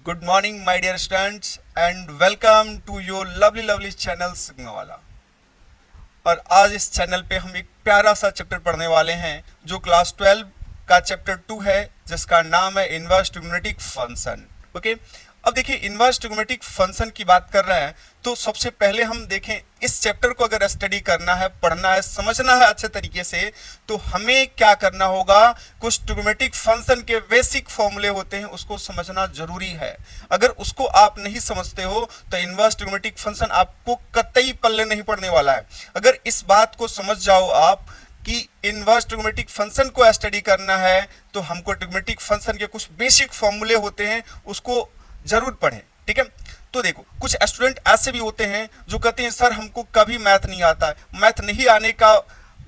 Good morning, my dear students, and welcome to your lovely channel sigma वाला। और आज इस चैनल पे हम एक प्यारा सा चैप्टर पढ़ने वाले हैं जो क्लास 12 का चैप्टर 2 है, जिसका नाम है इनवर्स ट्रिग्नोमेट्रिक फंक्शन। ओके, अब देखिए इनवर्स ट्रिग्नोमेट्रिक फंक्शन की बात कर रहे हैं तो सबसे पहले हम देखें इस चैप्टर को अगर स्टडी करना है, पढ़ना है, समझना है अच्छे तरीके से, तो हमें क्या करना होगा, कुछ ट्रिग्नोमेट्रिक फंक्शन के बेसिक फॉर्मूले होते हैं उसको समझना जरूरी है। अगर उसको आप नहीं समझते हो तो इनवर्स ट्रिग्नोमेट्रिक फंक्शन आपको कतई पल्ले नहीं पड़ने वाला है। अगर इस बात को समझ जाओ आप कि इनवर्स ट्रिग्नोमेट्रिक फंक्शन को स्टडी करना है तो हमको ट्रिग्नोमेट्रिक फंक्शन के कुछ बेसिक फॉर्मूले होते हैं उसको जरूर पढ़ें। ठीक है, तो देखो कुछ स्टूडेंट ऐसे भी होते हैं जो कहते हैं सर हमको कभी मैथ नहीं आता है। मैथ नहीं आने का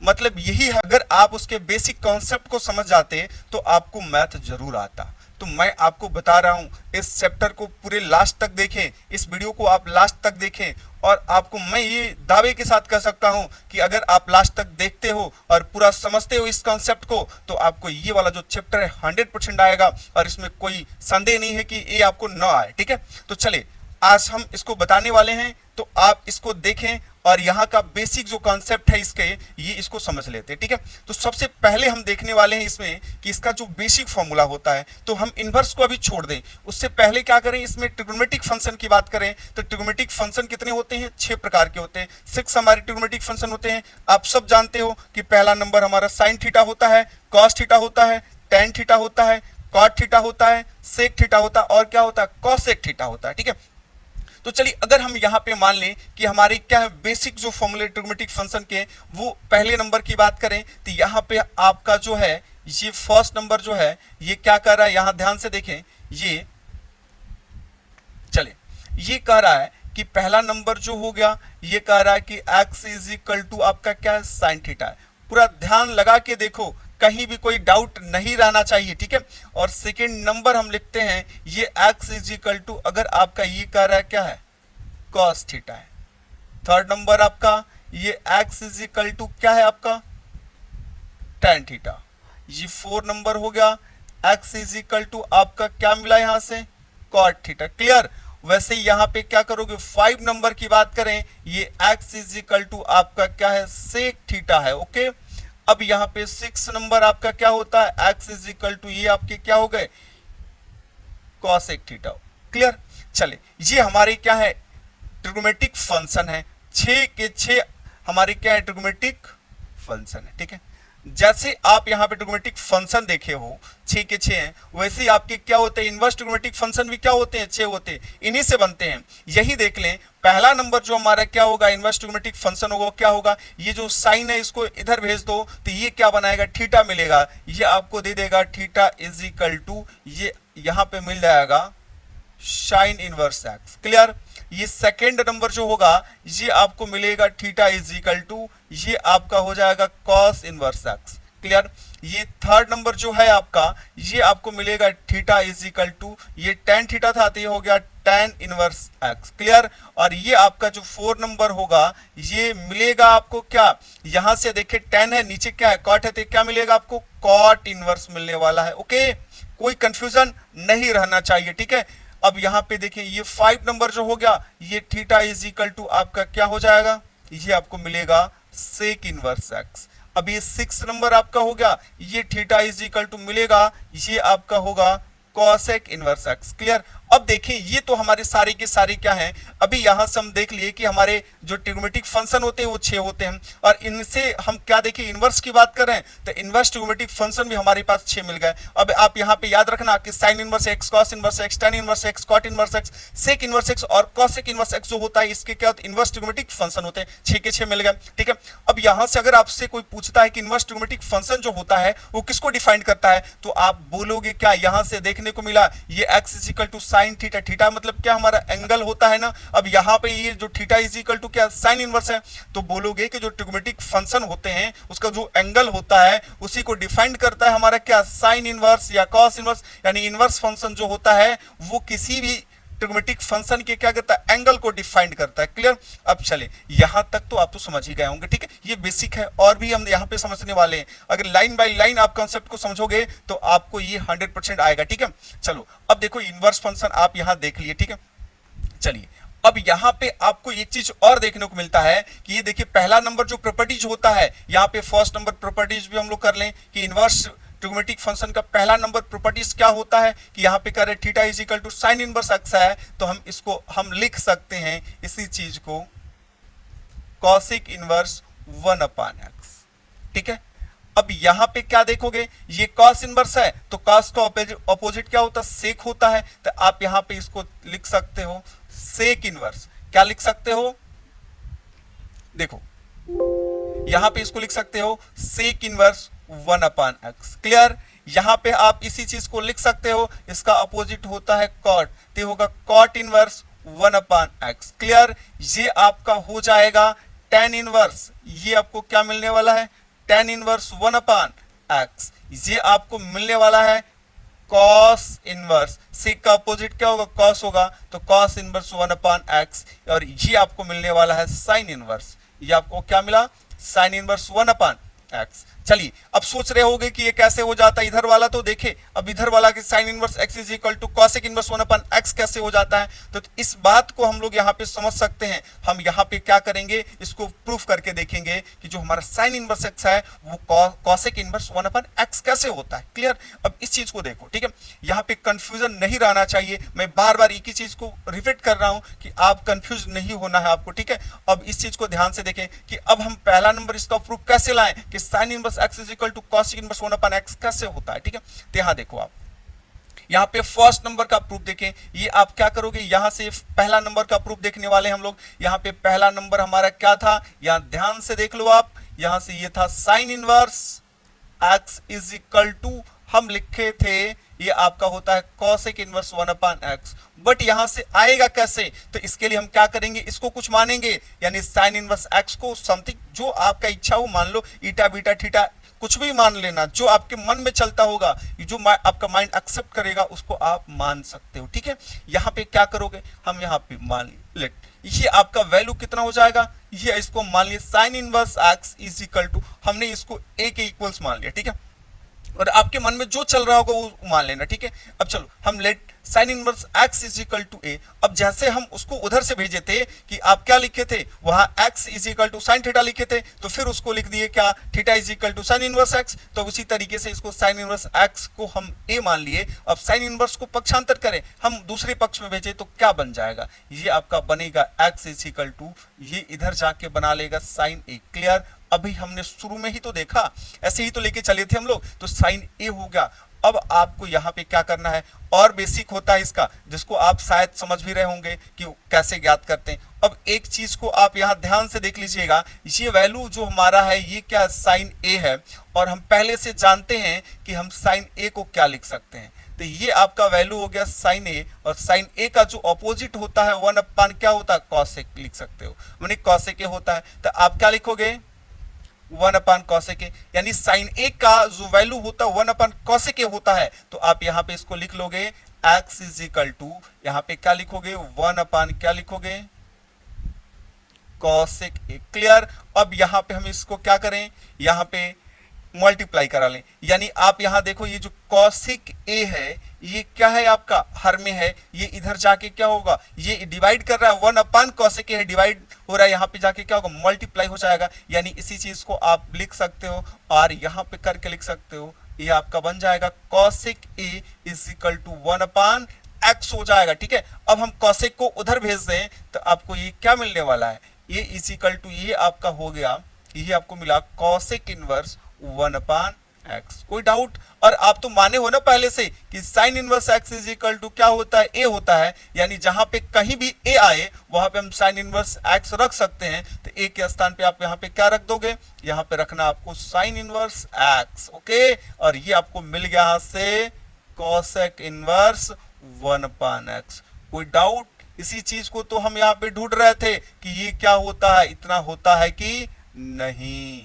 मतलब यही है, अगर आप उसके बेसिक कॉन्सेप्ट को समझ जाते तो आपको मैथ जरूर आता। तो मैं आपको बता रहा हूं इस चैप्टर को पूरे लास्ट तक देखें, इस वीडियो को आप लास्ट तक देखें, और आपको मैं ये दावे के साथ कह सकता हूं कि अगर आप लास्ट तक देखते हो और पूरा समझते हो इस कॉन्सेप्ट को तो आपको ये वाला जो चैप्टर है 100% आएगा और इसमें कोई संदेह नहीं है कि ये आपको न आए। ठीक है, तो चलिए आज हम इसको बताने वाले हैं, तो आप इसको देखें और यहाँ का बेसिक जो कॉन्सेप्ट है इसके ये इसको समझ लेते हैं। ठीक है, तो सबसे पहले हम देखने वाले हैं इसमें कि इसका जो बेसिक फॉर्मूला होता है, तो हम इन्वर्स को अभी छोड़ दें, उससे पहले क्या करें, इसमें ट्रिग्नोमेट्रिक फंक्शन की बात करें तो ट्रिग्नोमेट्रिक फंक्शन कितने होते हैं, 6 प्रकार के होते हैं। 6 हमारे ट्रिग्नोमेट्रिक फंक्शन होते हैं। आप सब जानते हो कि पहला नंबर हमारा साइन थीटा होता है, कॉस थीटा होता है, टेन थीटा होता है, कॉट थीटा होता है, सेक थीटा होता है और क्या होता है, कॉसेक थीटा होता है। ठीक है, तो चलिए अगर हम यहाँ पे मान लें कि हमारे क्या है बेसिक जो फॉर्मूले ट्रिग्नोमेट्रिक फंक्शन के, वो पहले नंबर की बात करें तो यहाँ पे आपका जो है ये फर्स्ट नंबर जो है ये क्या कर रहा है, यहाँ ध्यान से देखें, ये चले ये कह रहा है कि पहला नंबर जो हो गया ये कह रहा है कि x इज इक्वल टू आपका क्या है, साइन थीटा है। पूरा ध्यान लगा के देखो, कहीं भी कोई डाउट नहीं रहना चाहिए। ठीक है, और सेकेंड नंबर हम लिखते हैं ये x इज इक्वल टू, अगर आपका ये कह रहा है क्या है, कॉस थीटा है। थर्ड नंबर आपका ये x इज इक्वल टू क्या है आपका, टेन थीटा। ये 4 नंबर हो गया, x इज इक्वल टू आपका क्या मिला यहां से, कॉट थीटा। क्लियर, वैसे यहाँ पे क्या करोगे, 5 नंबर की बात करें ये x इज इक्वल टू आपका क्या है, सेक थीटा है। ओके, अब यहाँ पे 6 नंबर आपका क्या होता है, x इज इक्वल टू ये आपके क्या हो गए, कॉसेक थीटा। क्लियर, चले ये हमारे क्या है ट्रिग्नोमेट्रिक फंक्शन है, 6 के 6 हमारे क्या है ट्रिग्नोमेट्रिक फंक्शन है। ठीक है, जैसे आप यहाँ पे ट्रिग्नोमेट्रिक फंक्शन देखे हो 6 के 6 हैं, वैसे ही आपके क्या होते हैं इनवर्स ट्रिग्नोमेट्रिक फंक्शन भी क्या होते हैं, 6 होते हैं, इन्हीं से बनते हैं। यही देख लें, पहला नंबर जो हमारा क्या होगा इनवर्स ट्रिग्नोमेट्रिक फंक्शन होगा, क्या होगा, ये जो साइन है इसको इधर भेज दो तो ये क्या बनाएगा, थीटा मिलेगा। ये आपको दे देगा थीटा इज इक्वल टू, ये यहाँ पे मिल जाएगा साइन इनवर्स एक्स। क्लियर, ये सेकेंड नंबर जो होगा ये आपको मिलेगा थीटा इज इक्वल टू, ये आपका हो जाएगा कॉस इनवर्स एक्स। क्लियर, ये थर्ड नंबर जो है आपका ये आपको मिलेगा थीटा इज इक्वल टू, ये टेन थीटा था तो ये हो गया टेन इनवर्स एक्स। क्लियर, और ये आपका जो 4 नंबर होगा ये मिलेगा आपको क्या, यहां से देखिए टेन है, नीचे क्या है कॉट है, तो क्या मिलेगा आपको, कॉट इनवर्स मिलने वाला है। ओके, कोई कंफ्यूजन नहीं रहना चाहिए। ठीक है, अब यहाँ पे देखिए ये 5 नंबर जो हो गया ये थीटा इज इक्वल टू आपका क्या हो जाएगा, ये आपको मिलेगा सेक इनवर्स एक्स। अब ये 6 नंबर आपका हो गया ये थीटा इज इक्वल टू मिलेगा, ये आपका होगा कॉसेक इनवर्स एक्स। क्लियर, अब देखिए ये तो हमारे सारे के सारे क्या हैं, अभी यहां से हम देख लिए कि हमारे जो ट्रिग्नोमेट्रिक फंक्शन होते हैं वो 6 होते हैं, और इनसे हम क्या देखिए इनवर्स की बात कर रहे हैं तो इनवर्स ट्रिग्नोमेट्रिक फंक्शन भी हमारे पास 6 मिल गए। अब आप यहाँ पे याद रखना कि sine inverse x, cos inverse x, tan inverse x, cot inverse x, sec inverse x और कॉसेक इनवर्स एक्स जो होता है इसके क्या होता है, इनवर्स ट्रिग्नोमेट्रिक फंक्शन होते हैं। 6 के 6 मिल गए। ठीक है, अब यहां से अगर आपसे कोई पूछता है कि इनवर्स ट्रिग्नोमेट्रिक फंक्शन जो होता है वो किसको डिफाइन करता है, तो आप बोलोगे क्या, यहां से देखने को मिला ये x is equal to sine theta, theta मतलब क्या हमारा एंगल होता है ना। अब यहाँ पे ये जो थीटा इज इक्वल टू क्या, साइन इनवर्स है, तो बोलोगे कि जो ट्रिग्नोमेट्रिक फंक्शन होते हैं उसका जो एंगल होता है उसी को डिफाइन करता है हमारा क्या, साइन इनवर्स या कॉस इनवर्स। यानी इनवर्स फंक्शन जो होता है वो किसी भी ट्रिग्नोमेट्रिक फंक्शन के क्या करता है, एंगल को डिफाइन करता है। क्लियर। अब चले, यहां तक तो आप तो समझ ही गए होंगे, ठीक है, ये बेसिक है, और भी हम यहाँ पे समझने वाले हैं। अगर लाइन बाय लाइन आप कॉन्सेप्ट को समझोगे तो आपको ये 100% आएगा, ठीक है। चलो अब देखो इनवर्स फंक्शन आप यहाँ देख लिए, ठीक है। चलिए अब यहाँ पे आपको एक चीज और देखने को मिलता है कि ये देखिए पहला नंबर जो प्रॉपर्टीज होता है, यहाँ पे फर्स्ट नंबर प्रॉपर्टीज भी हम लोग कर लें कि इनवर्स ट्रिग्नोमेट्रिक फंक्शन का पहला नंबर प्रॉपर्टीज क्या होता है कि यहाँ पे कह रहे theta is equal to sine inverse x है, तो हम इसको हम लिख सकते हैं इसी चीज को कॉसिक इनवर्स 1/x, ठीक है। अब यहां पे क्या देखोगे, ये कॉस इनवर्स है तो कॉस का ऑपोजिट क्या होता है, सेक होता है, तो आप यहां पे इसको लिख सकते हो सेक इनवर्स। क्या लिख सकते हो, देखो यहां पे इसको लिख सकते हो सेक इनवर्स 1/x। क्लियर। यहां पे आप इसी चीज को लिख सकते हो, इसका अपोजिट होता है कॉट, तो होगा कॉट इनवर्स 1/x। क्लियर। ये आपका हो जाएगा tan इनवर्स, ये आपको क्या मिलने वाला है, tan इनवर्स 1/x। ये आपको मिलने वाला है cos इनवर्स, सेक का अपोजिट क्या होगा, cos होगा, तो cos इनवर्स 1/x, और ये आपको मिलने वाला है sin इनवर्स, ये आपको क्या मिला, sin इनवर्स 1/x। चलिए अब सोच रहे होगे कि ये कैसे हो जाता है, इधर वाला तो देखे, अब इधर वाला कि sin inverse x is equal to cosec inverse 1/x कैसे हो जाता है, तो इस बात को हम लोग यहाँ पे समझ सकते हैं। हम यहाँ पे क्या करेंगे, इसको प्रूफ करके देखेंगे कि जो हमारा sin इनवर्स x है वो cosec इनवर्स 1/x कैसे होता है। क्लियर। अब इस चीज को देखो, ठीक है, यहाँ पे कंफ्यूजन नहीं रहना चाहिए, मैं बार बार एक ही चीज को रिपीट कर रहा हूँ कि आप कंफ्यूज नहीं होना है आपको, ठीक है। अब इस चीज को ध्यान से देखें कि अब हम पहला नंबर इसका प्रूफ कैसे लाएं कि sin inverse x is equal to cosec inverse 1/x कैसे होता है, ठीक है। तो यहां देखो आप यहाँ पे फर्स्ट नंबर का प्रूफ देखें, ये आप क्या करोगे, यहां से पहला नंबर का प्रूफ देखने वाले हम लोग। यहाँ पे पहला नंबर हमारा क्या था, यहाँ ध्यान से देख लो आप, यहां से ये था sin inverse x is equal to हम लिखे थे ये आपका होता है cosec इनवर्स 1/x, बट यहां से आएगा कैसे, तो इसके लिए हम क्या करेंगे, इसको कुछ मानेंगे, यानी sin इनवर्स x को समथिंग जो आपका इच्छा हो मान लो, ईटा बीटा थीटा कुछ भी मान लेना, जो आपके मन में चलता होगा, जो आपका माइंड एक्सेप्ट करेगा उसको आप मान सकते हो, ठीक है। यहाँ पे क्या करोगे, हम यहाँ पे मान लेट ये आपका वैल्यू कितना हो जाएगा, ये इसको मान लिया sin inverse x is equal to, हमने इसको a के इक्वल्स मान लिया, ठीक है, और आपके मन में जो चल रहा होगा वो मान लेना, ठीक है। अब चलो हम let sin inverse x is equal to a, अब जैसे हम उसको उधर से भेजे थे कि आप क्या लिखे थे, वहां x is equal to sine theta लिखे थे, तो फिर उसको लिख दिए क्या, theta is equal to sine inverse x, तो उसी तरीके से इसको साइन इनवर्स x को हम a मान लिए। अब साइन इनवर्स को पक्षांतर करें, हम दूसरे पक्ष में भेजे तो क्या बन जाएगा, ये आपका बनेगा x इज इक्वल टू, ये इधर जाके बना लेगा साइन a। क्लियर। अभी हमने शुरू में ही तो देखा, ऐसे ही तो लेके चले थे हम लोग, तो साइन ए हो गया। अब आपको यहाँ पे क्या करना है, और बेसिक होता है इसका, जिसको आप शायद समझ भी रहे होंगे कि कैसे ज्ञात करते हैं। अब एक चीज को आप यहाँ ध्यान से देख लीजिएगा, ये वैल्यू जो हमारा है ये क्या साइन ए है, और हम पहले से जानते हैं कि हम साइन ए को क्या लिख सकते हैं, तो ये आपका वैल्यू हो गया साइन ए, और साइन ए का जो ऑपोजिट होता है 1/, क्या होता है, कॉसेक लिख सकते हो, यानी कॉसेक होता है, तो आप क्या लिखोगे 1/cosec, यानी साइन ए का जो वैल्यू होता है 1/cosec होता है, तो आप यहाँ पे इसको लिख लोगे x इज इक्वल टू, यहाँ पे क्या लिखोगे 1/ क्या लिखोगे cosec a। क्लियर। अब यहाँ पे हम इसको क्या करें, यहाँ पे मल्टीप्लाई करा लें, यानी आप यहां देखो ये जो cosec a है ये क्या है आपका हर में है, ये इधर जाके क्या होगा, ये डिवाइड कर रहा है 1/cosec a है, डिवाइड हो रहा है, यहाँ पे जाके क्या होगा मल्टीप्लाई हो जाएगा, यानी इसी चीज को आप लिख सकते हो और यहाँ पे करके लिख सकते हो, ये आपका बन जाएगा cosec a is equal to 1/x हो जाएगा, ठीक है। अब हम cosec को उधर भेज दें तो आपको ये क्या मिलने वाला है, ये इज इक्वल टू, ये आपका हो गया, ये आपको मिला cosec इनवर्स 1/x। कोई डाउट, और आप तो माने हो ना पहले से कि sine inverse x is equal to क्या होता है, a होता है, यानी जहां पे कहीं भी a आए वहां पे हम साइन इनवर्स x रख सकते हैं, तो a के स्थान पे आप यहाँ पे क्या रख दोगे, यहाँ पे रखना आपको साइन इनवर्स x, ओके, और ये आपको मिल गया यहां से cosec इनवर्स 1/x। कोई डाउट, इसी चीज को तो हम यहाँ पे ढूंढ रहे थे कि ये क्या होता है, इतना होता है कि नहीं,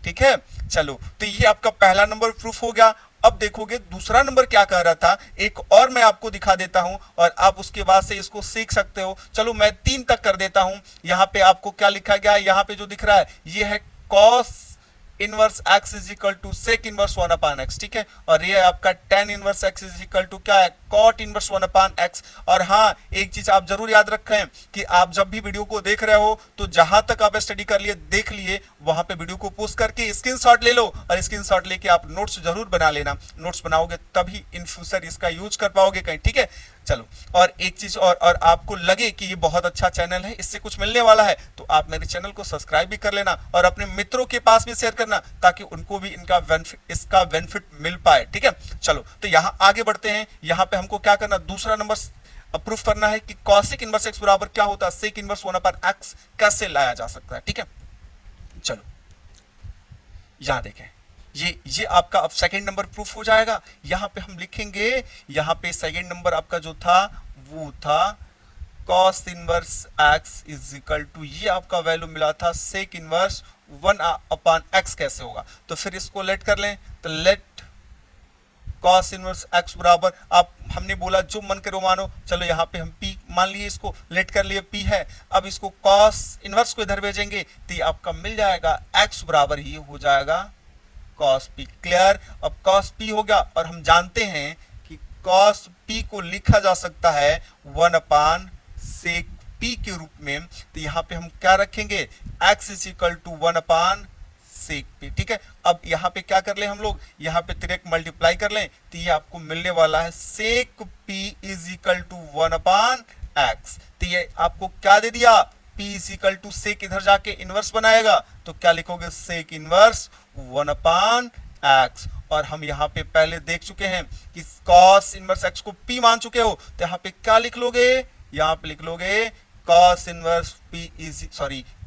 ठीक है। चलो तो ये आपका पहला नंबर प्रूफ हो गया। अब देखोगे दूसरा नंबर क्या कह रहा था, एक और मैं आपको दिखा देता हूं और आप उसके बाद से इसको सीख सकते हो। चलो मैं 3 तक कर देता हूं। यहां पे आपको क्या लिखा गया है, यहां पे जो दिख रहा है ये है cos inverse x is equal to sec inverse 1 upon x, ठीक है। और ये आपका tan inverse x is equal to क्या है, cot इनवर्स 1 अपान एक्स। और हाँ, एक चीज आप जरूर याद रखें कि आप जब भी वीडियो को देख रहे हो तो जहां तक आप स्टडी कर लिए देख लिए, वहां पे वीडियो को पोस्ट करके स्क्रीनशॉट ले लो और स्क्रीनशॉट लेके आप नोट्स जरूर बना लेना। नोट्स बनाओगे तभी इन फ्यूचर इसका यूज कर पाओगे कहीं, ठीक है। चलो, और एक चीज और आपको लगे कि ये बहुत अच्छा चैनल है, इससे कुछ मिलने वाला है, तो आप मेरे चैनल को सब्सक्राइब भी कर लेना और अपने मित्रों के पास भी शेयर करना ताकि उनको भी इसका बेनिफिट मिल पाए, ठीक है। चलो, तो यहाँ आगे बढ़ते हैं। यहाँ पे हमको क्या करना, दूसरा नंबर प्रूफ करना है कि कॉसिक इनवर्स एक्स बराबर क्या होता है, सेक इनवर्स 1 अपान एक्स कैसे लाया जा सकता है, ठीक है। चलो, यहां देखें, ये आपका अब सेकंड नंबर प्रूफ हो जाएगा। यहां पे हम लिखेंगे, यहां पे सेकंड नंबर आपका जो था वो था cos inverse x is equal to, ये आपका वैल्यू मिला था सेक इनवर्स 1 अपान x कैसे होगा। तो फिर इसको लेट कर लें, तो लेट cos इनवर्स x बराबर, आप हमने बोला जो मन करो मानो। चलो यहाँ पे हम p मान लिए, इसको लेट कर लिए, p है। अब इसको cos इनवर्स को इधर भेजेंगे तो ये आपका मिल जाएगा x बराबर ही हो जाएगा cos p। क्लियर, अब cos p हो गया और हम जानते हैं कि cos p को लिखा जा सकता है 1 अपान सेक p के रूप में। तो यहाँ पे हम क्या रखेंगे, x is equal to 1 upon sec p, ठीक है। अब यहाँ पे क्या कर ले हम लोग, यहाँ पे डायरेक्ट मल्टीप्लाई कर लें तो ये आपको मिलने वाला है sec p is equal to 1 upon x। तो ये आपको क्या दे दिया, p is equal to sec, इधर जाके इनवर्स बनाएगा तो क्या लिखोगे, सेक इनवर्स 1 अपान x। और हम यहाँ पे पहले देख चुके हैं कि cos इनवर्स x को p मान चुके हो, तो यहाँ पे क्या लिख लोगे, यहाँ पे लिख लोगे cos inverse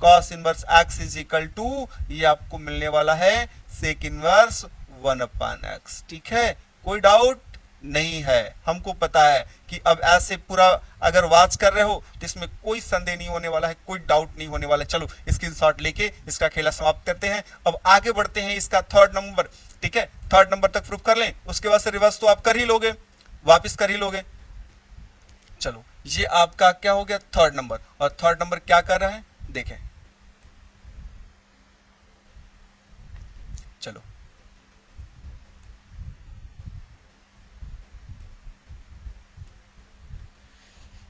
cos inverse x is equal to, ये आपको मिलने वाला है सेक इनवर्स 1 अपान x, ठीक है। कोई डाउट नहीं है, हमको पता है कि अब ऐसे पूरा अगर वाच कर रहे हो तो इसमें कोई संदेह नहीं होने वाला है, कोई डाउट नहीं होने वाला है। चलो, स्क्रीनशॉट लेके इसका खेला समाप्त करते हैं। अब आगे बढ़ते हैं, इसका थर्ड नंबर, ठीक है। थर्ड नंबर तक प्रूफ कर लें, उसके बाद से रिवर्स तो आप कर ही लोगे, वापिस कर ही लोगे। चलो, ये आपका क्या हो गया, थर्ड नंबर। और थर्ड नंबर क्या कर रहा है देखें, चलो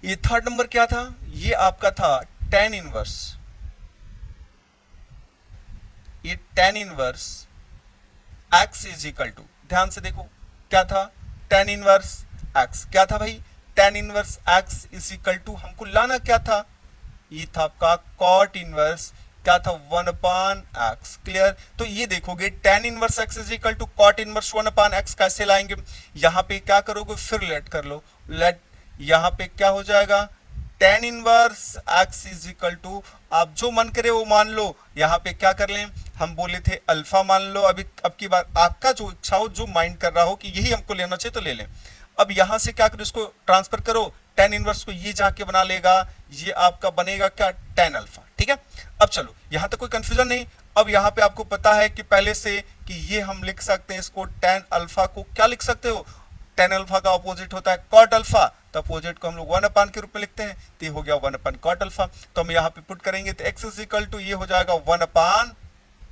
ये थर्ड नंबर क्या था, ये आपका था tan इनवर्स, ये tan inverse x is equal to, ध्यान से देखो क्या था, tan इनवर्स x क्या था भाई, tan inverse x is equal to, हमको लाना क्या था, ये था आपका cot इनवर्स क्या था 1 अपान x। क्लियर, तो ये देखोगे tan inverse x is equal to cot inverse 1 upon x कैसे लाएंगे, यहाँ पे क्या करोगे, फिर लेट कर लो, लेट यहाँ पे क्या हो जाएगा, tan inverse x is equal to, आप जो मन करे वो मान लो। यहाँ पे क्या कर लें, हम बोले थे अल्फा मान लो, अभी अब की बार आपका जो इच्छा हो, जो माइंड कर रहा हो कि यही हमको लेना चाहिए तो ले लें। अब यहाँ से क्या करो, इसको ट्रांसफर करो, tan इनवर्स को ये जाके बना लेगा, ये आपका बनेगा क्या, tan अल्फा, ठीक है। अब चलो, यहाँ तक कोई कंफ्यूजन नहीं। अब यहाँ पे आपको पता है कि पहले से कि ये हम लिख सकते हैं इसको, tan अल्फा को क्या लिख सकते हो, tan अल्फा का अपोजिट होता है cot अल्फा, तो अपोजिट को हम लोग 1 अपान के रूप में लिखते हैं, तो ये हो गया 1 अपान cot अल्फा। तो हम यहाँ पे पुट करेंगे तो x इज इक्वल टू, ये हो जाएगा 1 अपान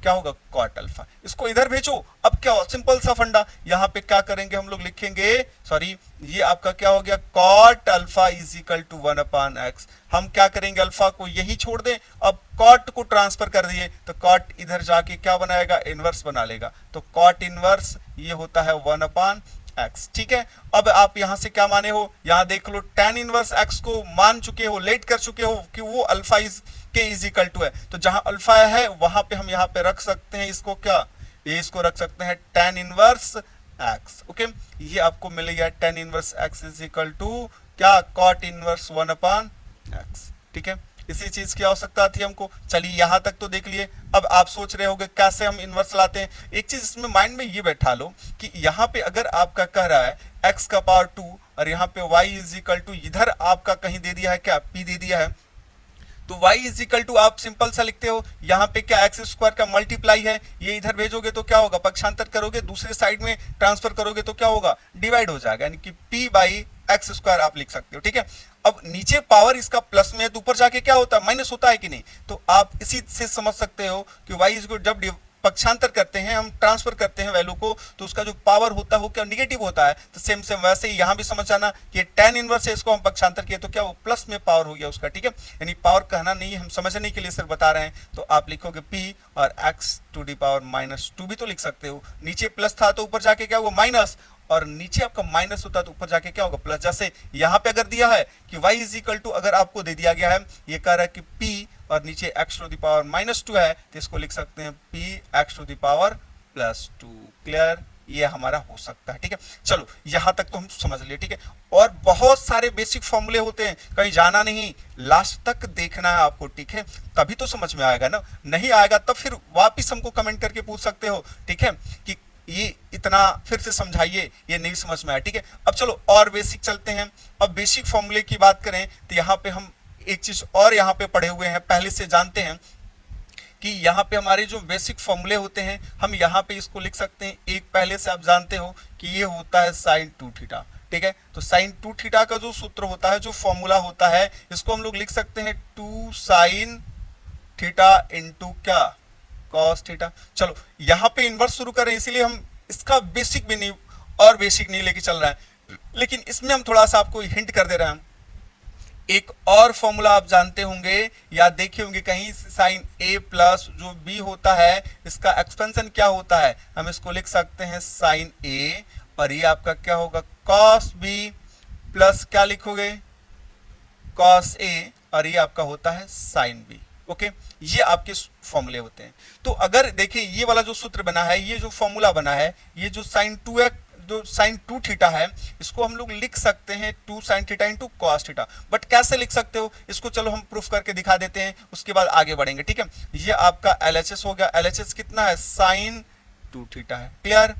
क्या होगा, cot अल्फा। इसको इधर भेजो, अब क्या हो, सिंपल सा फंडा, यहाँ पे क्या करेंगे हम लोग लिखेंगे, सॉरी ये आपका क्या हो गया, cot alpha is equal to 1 upon x। हम क्या करेंगे, अल्फा को यही छोड़ दें, अब cot को ट्रांसफर कर दिए तो cot इधर जाके क्या बनाएगा, इनवर्स बना लेगा, तो cot इनवर्स ये होता है 1 अपान x, ठीक है। अब आप यहां से क्या माने हो, यहां देख लो tan इनवर्स x को मान चुके हो, लेट कर चुके हो कि वो अल्फा के इज इक्वल टू है, तो जहां अल्फा है वहां पे हम यहाँ पे रख सकते हैं इसको, क्या ये इसको रख सकते हैं tan इनवर्स x, ओके। ये आपको मिलेगा tan inverse x is equal to क्या, cot इनवर्स 1 अपान x, ठीक है। इसी चीज की आवश्यकता थी हमको। चलिए यहां तक तो देख लिए। अब आप सोच रहे होंगे कैसे हम इनवर्स लाते हैं, एक चीज इसमें माइंड में ये बैठा लो कि यहाँ पे अगर आपका कह रहा है x का पावर 2 और यहाँ पे y इज इक्वल टू, इधर आपका कहीं दे दिया है क्या, p दे दिया है, तो y इज इक्वल टू आप सिंपल सा लिखते हो, यहाँ पे क्या एक्स स्क्वायर का मल्टीप्लाई है, ये इधर भेजोगे तो क्या होगा, पक्षांतर करोगे दूसरे साइड में ट्रांसफर करोगे तो क्या होगा, डिवाइड हो जाएगा, यानी कि p बाई एक्स स्क्वायर आप लिख सकते हो, ठीक है। अब नीचे पावर इसका प्लस में है तो ऊपर जाके क्या होता है, माइनस होता है कि नहीं, तो आप इसी से समझ सकते हो कि y इज जब पक्षांतर करते हैं, हम ट्रांसफर करते हैं वैल्यू को, तो उसका जो पावर होता है वो क्या निगेटिव होता है, तो सेम सेम वैसे ही यहाँ भी समझ आना कि tan इनवर्स है, इसको हम पक्षांतर किए तो क्या वो प्लस में पावर हो गया उसका, ठीक है। यानी पावर कहना नहीं है, हम समझने के लिए सिर्फ बता रहे हैं, तो आप लिखोगे p और x टू दी पावर -2 भी तो लिख सकते हो, नीचे प्लस था तो ऊपर जाके क्या हुआ माइनस, और नीचे आपका माइनस होता है तो ऊपर जाके क्या होगा प्लस। जैसे यहाँ पे अगर दिया है कि y इज इक्वल टू, अगर आपको दे दिया गया है, ये कह रहा है कि p और नीचे x टू द पावर -2 है, तो इसको लिख सकते हैं p x to the power +2। Clear, ये हमारा हो सकता है, ठीक है। चलो यहां तक तो हम समझ लिए, ठीक है। और बहुत सारे बेसिक फॉर्मूले होते हैं, कहीं जाना नहीं, लास्ट तक देखना है आपको, ठीक है, तभी तो समझ में आएगा ना, नहीं आएगा तब फिर वापिस हमको कमेंट करके पूछ सकते हो, ठीक है, कि ये इतना फिर से समझाइए, ये नहीं समझ में आया, ठीक है। अब चलो और बेसिक चलते हैं। अब बेसिक फॉर्मूले की बात करें तो यहाँ पे हम एक चीज और यहाँ पे पढ़े हुए हैं, पहले से जानते हैं कि यहाँ पे हमारे जो बेसिक फॉर्मूले होते हैं, हम यहाँ पे इसको लिख सकते हैं, एक पहले से आप जानते हो कि ये होता है साइन 2 थीटा, ठीक है। तो साइन 2 थीटा का जो सूत्र होता है, जो फॉर्मूला होता है, इसको हम लोग लिख सकते हैं 2 साइन थीटा इंटू क्या, कॉस थीटा। चलो यहाँ पे इन्वर्स शुरू करें, इसीलिए हम इसका बेसिक भी नहीं और बेसिक नहीं लेके चल रहा है, लेकिन इसमें हम थोड़ा सा आपको हिंट कर दे रहे हैं। एक और फॉर्मूला आप जानते होंगे या देखे होंगे कहीं, साइन a प्लस जो b होता है, इसका एक्सपेंशन क्या होता है, हम इसको लिख सकते हैं साइन a, और ये आपका क्या होगा कॉस b प्लस क्या लिखोगे कॉस a, और ये आपका होता है साइन b। ओके, ये आपके फॉर्मूले होते हैं। तो अगर देखिए ये वाला जो सूत्र बना है, ये जो फॉर्मूला बना है, ये जो साइन 2 है, जो साइन 2 थीटा है, इसको हम लोग लिख सकते हैं 2 sine theta into cos theta. But कैसे लिख सकते हो इसको, चलो हम प्रूफ करके दिखा देते हैं, उसके बाद आगे बढ़ेंगे, ठीक है। ये आपका LHS हो गया, LHS कितना है, साइन 2 थीटा है। क्लियर,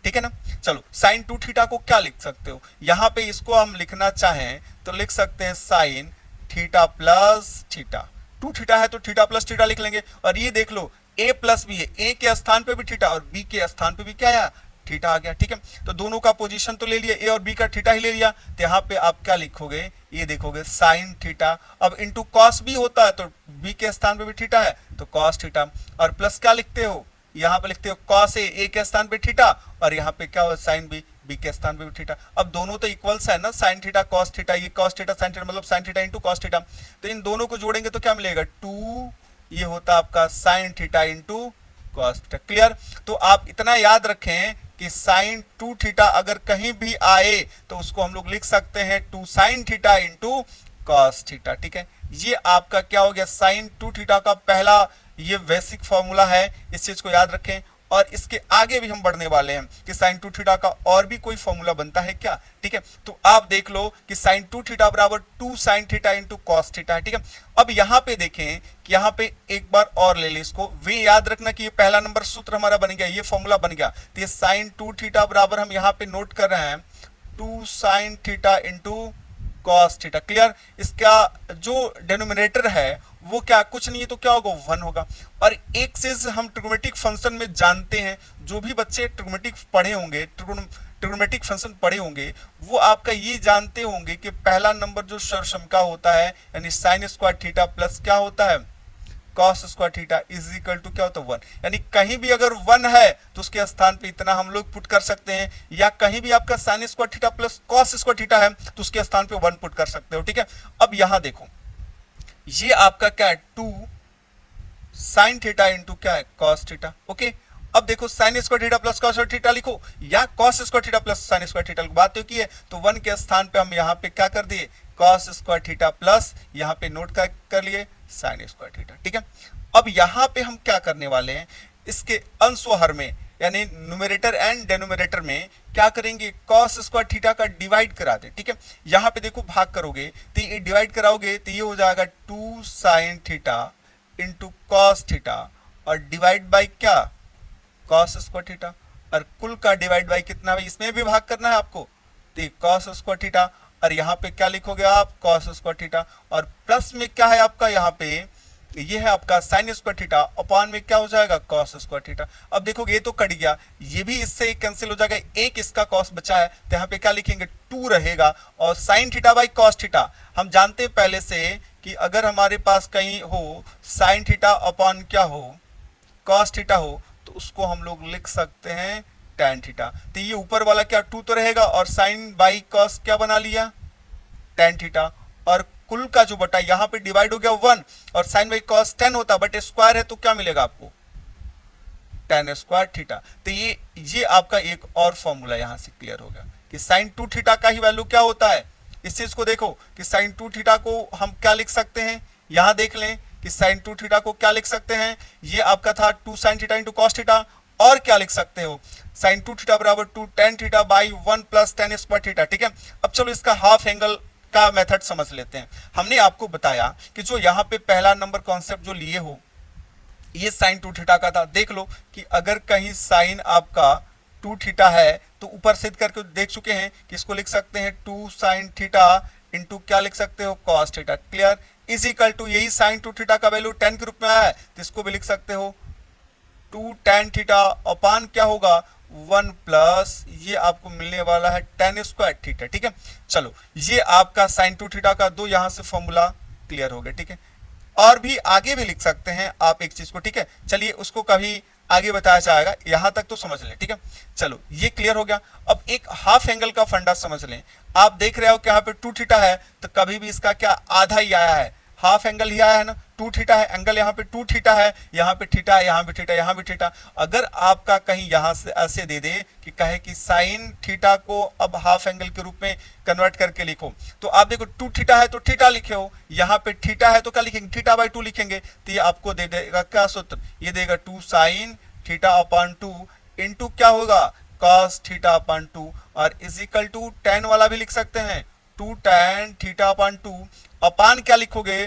ठीक है ना। चलो साइन 2 थीटा को क्या लिख सकते हो, यहाँ पे इसको हम लिखना चाहें तो लिख सकते हैं sine theta plus theta, 2 theta है तो थीटा प्लस थीटा लिख लेंगे, और ये देख लो a प्लस बी है, a के स्थान पे भी थीटा और b के स्थान पे भी क्या है थीटा आ गया, ठीक है। तो दोनों का पोजीशन तो ले लिया, a और b का थीटा ही ले लिया, तो यहाँ पे आप क्या लिखोगे, ये देखोगे साइन थीटा, अब इंटू कॉस b होता है तो b के स्थान पे भी थीटा है तो कॉस थीटा, और प्लस क्या लिखते हो, यहाँ पे लिखते हो कॉस ए के स्थान पे थीटा, और यहाँ पे क्या हो साइन बी के स्थान पे भी थीटा। अब दोनों तो इक्वल्स है ना, साइन थीटा कॉस थीटा, ये कॉस थीटा साइन थीटा मतलब sine theta into cos theta, तो इन दोनों को जोड़ेंगे तो क्या मिलेगा 2, ये होता आपका sine theta into cos theta. Clear, तो आप इतना याद रखें कि साइन 2 थीटा अगर कहीं भी आए तो उसको हम लोग लिख सकते हैं 2 sine theta into cos theta, ठीक है। ये आपका क्या हो गया साइन 2 थीटा का पहला ये बेसिक फॉर्मूला है, इस चीज को याद रखें। और इसके आगे भी हम बढ़ने वाले हैं कि साइन 2 थीटा का और भी कोई फॉर्मूला बनता है क्या, ठीक है। तो आप देख लो कि साइन 2 थीटा बराबर 2 sine theta into cos theta है, ठीक है। अब यहाँ पे देखें कि यहाँ पे एक बार और ले लें इसको, वे याद रखना कि ये पहला नंबर सूत्र हमारा बन गया, ये फॉर्मूला बन गया, तो ये साइन 2 थीटा बराबर हम यहाँ पे नोट कर रहे हैं 2 sine theta into cos theta. Clear, इसका जो डिनोमिनेटर है वो क्या कुछ नहीं है तो क्या होगा 1 होगा। और एक चीज हम ट्रिग्नोमेट्रिक फंक्शन में जानते हैं, जो भी बच्चे ट्रिग्नोमेट्रिक पढ़े होंगे, ट्रिग्नोमेट्रिक फंक्शन पढ़े होंगे, वो आपका ये जानते होंगे कि पहला नंबर जो सर्वसम का होता है, यानी साइन स्क्वायर थीटा प्लस क्या होता है cos square theta is equal to क्या होता है 1, यानी कहीं भी अगर 1 है तो उसके स्थान पे इतना हम लोग पुट कर सकते हैं, या कहीं भी आपका sine square theta plus cos square theta है तो उसके स्थान पे 1 पुट कर सकते हो, ठीक है। अब यहां देखो ये आपका क्या है 2 साइन थीटा इंटू क्या है कॉस थीटा। ओके, अब देखो sine square theta plus cos theta लिखो या cos square theta plus sine square theta, बात तो की है, तो 1 के स्थान पे हम यहाँ पे क्या कर दिए कॉस स्क्वायर थीटा प्लस यहाँ पे नोट कर लिए साइन स्क्वायर थीटा, ठीक है। अब यहाँ पे हम क्या करने वाले हैं, इसके अंश व हर में यानी न्यूमरेटर एंड डेनोमिनेटर में क्या करेंगे कॉस स्क्वायर थीटा का डिवाइड करा दे, ठीक है। यहाँ पे देखो भाग करोगे तो ये डिवाइड कराओगे तो ये हो जाएगा 2 sine theta into cos theta और डिवाइड बाई क्या कॉस स्क्वायर थीटा, और कुल का डिवाइड बाई कितना है इसमें भी भाग करना है आपको, तो कॉस स्क्वायर थीटा और यहाँ पे क्या लिखोगे आप, कॉस स्क्वायर थीटा, और प्लस में क्या है आपका यहाँ पे, ये है आपका साइन स्क्वायर थीटा, अपॉन में क्या हो जाएगा, कॉस स्क्वायर थीटा। अब देखोगे ये तो कट गया, ये भी इससे कैंसिल हो जाएगा, एक इसका कॉस बचा है, तो यहाँ पे क्या लिखेंगे, 2 रहेगा, और sine theta by cos theta हम जानते हैं पहले से कि अगर हमारे पास कहीं हो साइन थीटा अपॉन क्या हो, कॉस थीटा हो, तो उसको हम लोग लिख सकते हैं tan थीटा। तो ये ऊपर वाला क्या 2 तो रहेगा, और साइन बाई कॉस क्या बना लिया, tan थीटा, और कुल का जो बटा यहाँ पे डिवाइड हो गया 1, और साइन बाई कॉस 10 होता, बट स्क्वायर है तो क्या मिलेगा आपको, tan स्क्वायर थीटा। तो ये आपका एक और फॉर्मूला यहाँ से क्लियर हो गया कि साइन 2 थीटा का ही वैल्यू क्या होता है। इस चीज को देखो कि साइन 2 थीटा को हम क्या लिख सकते हैं, यहां देख लें कि साइन 2 थीटा को क्या लिख सकते हैं, ये आपका था 2 sine theta into cos theta, और क्या लिख सकते हो, साइन 2 थीटा बराबर 2 tan theta by 1 plus tan square theta. ठीक है, अब चलो इसका हाफ एंगल का मेथड समझ लेते हैं। हमने आपको बताया कि जो यहाँ पे पहला नंबर कॉन्सेप्ट जो लिए हो, ये साइन 2 थीटा का था। देख लो कि अगर कहीं साइन आपका 2 थीटा है तो ऊपर सिद्ध करके देख चुके हैं कि इसको लिख सकते हैं 2 साइन थीटा इंटू क्या लिख सकते हो, cos theta. Clear, is equal to यही साइन 2 थीटा का वैल्यू 10 के रूप में आया है, तो इसको भी लिख सकते हो 2 tan थीटा अपान क्या होगा 1 प्लस ये आपको मिलने वाला है tan स्क्वायर थीटा। ठीक है, चलो ये आपका साइन 2 थीटा का दो यहां से फॉर्मूला क्लियर हो गया। ठीक है, और भी आगे भी लिख सकते हैं आप एक चीज को। ठीक है, चलिए उसको कभी आगे बताया जाएगा, यहां तक तो समझ लें। ठीक है, चलो ये क्लियर हो गया। अब एक हाफ एंगल का फंडा समझ लें। आप देख रहे हो कि यहाँ पे 2 थीटा है, तो कभी भी इसका क्या आधा ही आया है, हाफ एंगल ही आया है ना। 2 थीटा है, एंगल यहाँ पे 2 थीटा है, यहाँ पे थीटा है, यहाँ भी थीटा, यहाँ भी थीटा। अगर आपका कहीं यहाँ से ऐसे दे दे कि कहे कि साइन थीटा को अब हाफ एंगल के रूप में कन्वर्ट करके लिखो, तो आप देखो 2 थीटा है तो थीटा लिखे हो, यहाँ पे थीटा है तो क्या लिखेंगे, थीटा बाई 2 लिखेंगे। तो ये आपको दे देगा क्या सूत्र, ये देगा 2 साइन थीटा अपॉन 2 इंटू क्या होगा, कॉस थीटा अपॉन 2, और इज इक्वल टू tan वाला भी लिख सकते हैं 2 tan थीटा अपॉन 2, अपान क्या लिखोगे